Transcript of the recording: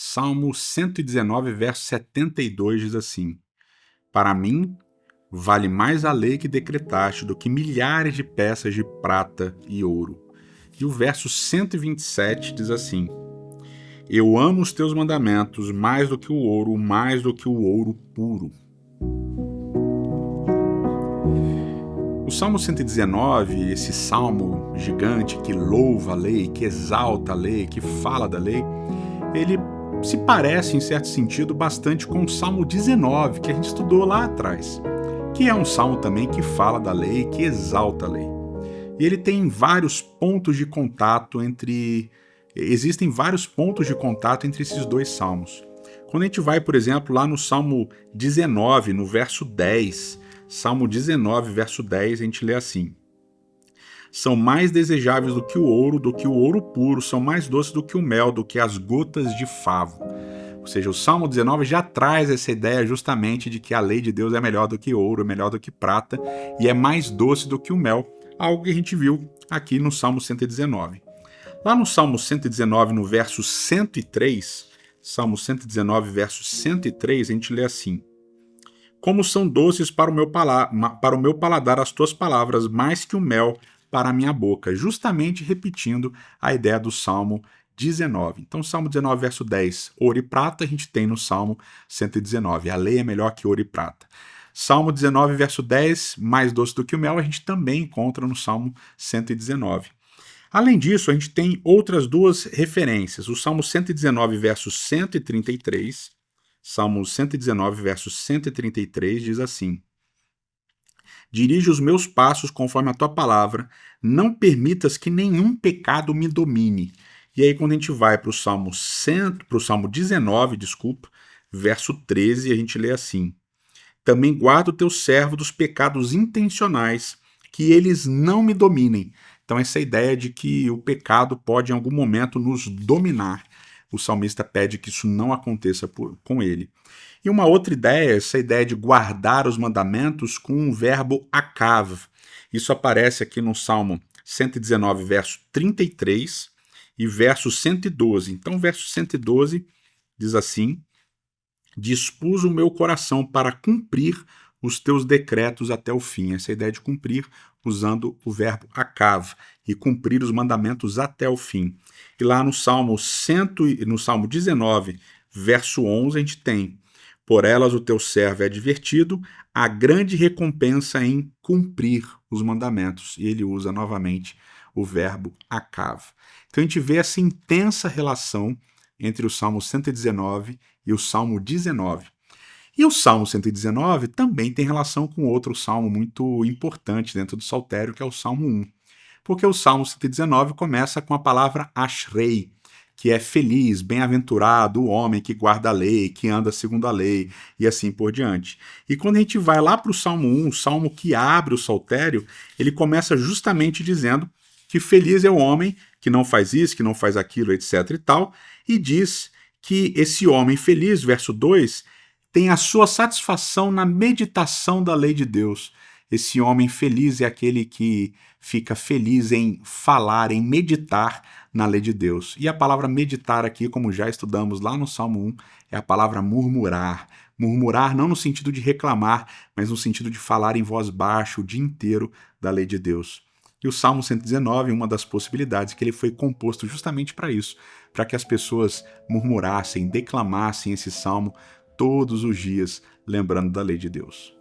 Salmo 119, verso 72 diz assim: Para mim, vale mais a lei que decretaste do que milhares de peças de prata e ouro. E o verso 127 diz assim: Eu amo os teus mandamentos mais do que o ouro, mais do que o ouro puro. O Salmo 119, esse salmo gigante que louva a lei, que exalta a lei, que fala da lei, ele se parece, em certo sentido, bastante com o Salmo 19, que a gente estudou lá atrás, que é um salmo também que fala da lei, que exalta a lei. E ele tem vários pontos de contato Existem vários pontos de contato entre esses dois salmos. Quando a gente vai, por exemplo, lá no Salmo 19, no verso 10, Salmo 19, verso 10, a gente lê assim: São mais desejáveis do que o ouro puro, são mais doces do que o mel, do que as gotas de favo. Ou seja, o Salmo 19 já traz essa ideia justamente de que a lei de Deus é melhor do que ouro, é melhor do que prata, e é mais doce do que o mel, algo que a gente viu aqui no Salmo 119. Lá no Salmo 119, no verso 103, Salmo 119, verso 103, a gente lê assim: Como são doces para o meu paladar as tuas palavras, mais que o mel para a minha boca. Justamente repetindo a ideia do Salmo 19. Então, Salmo 19, verso 10, ouro e prata, a gente tem no Salmo 119. A lei é melhor que ouro e prata. Salmo 19, verso 10, mais doce do que o mel, a gente também encontra no Salmo 119. Além disso, a gente tem outras duas referências. O Salmo 119, verso 133. Salmo 119, verso 133 diz assim: Dirige os meus passos conforme a tua palavra, não permitas que nenhum pecado me domine. E aí, quando a gente vai para o Salmo 19, verso 13, a gente lê assim: Também guarda o teu servo dos pecados intencionais, que eles não me dominem. Então, essa ideia de que o pecado pode em algum momento nos dominar. O salmista pede que isso não aconteça com ele. E uma outra ideia, essa ideia de guardar os mandamentos com o verbo akav. Isso aparece aqui no Salmo 119, verso 33 e verso 112. Então, o verso 112 diz assim: Dispus o meu coração para cumprir os teus decretos até o fim. Essa ideia de cumprir usando o verbo akav, e cumprir os mandamentos até o fim. E lá no Salmo 19, verso 11, a gente tem: Por elas o teu servo é advertido, a grande recompensa em cumprir os mandamentos. E ele usa novamente o verbo akav. Então a gente vê essa intensa relação entre o Salmo 119 e o Salmo 19. E o Salmo 119 também tem relação com outro salmo muito importante dentro do Saltério, que é o Salmo 1. Porque o Salmo 119 começa com a palavra Ashrei, que é feliz, bem-aventurado o homem que guarda a lei, que anda segundo a lei, e assim por diante. E quando a gente vai lá para o Salmo 1, o salmo que abre o Saltério, ele começa justamente dizendo que feliz é o homem que não faz isso, que não faz aquilo, etc. e tal, e diz que esse homem feliz, verso 2, tem a sua satisfação na meditação da lei de Deus. Esse homem feliz é aquele que fica feliz em falar, em meditar na lei de Deus. E a palavra meditar aqui, como já estudamos lá no Salmo 1, é a palavra murmurar. Murmurar não no sentido de reclamar, mas no sentido de falar em voz baixa o dia inteiro da lei de Deus. E o Salmo 119, uma das possibilidades, que ele foi composto justamente para isso, para que as pessoas murmurassem, declamassem esse salmo todos os dias, lembrando da lei de Deus.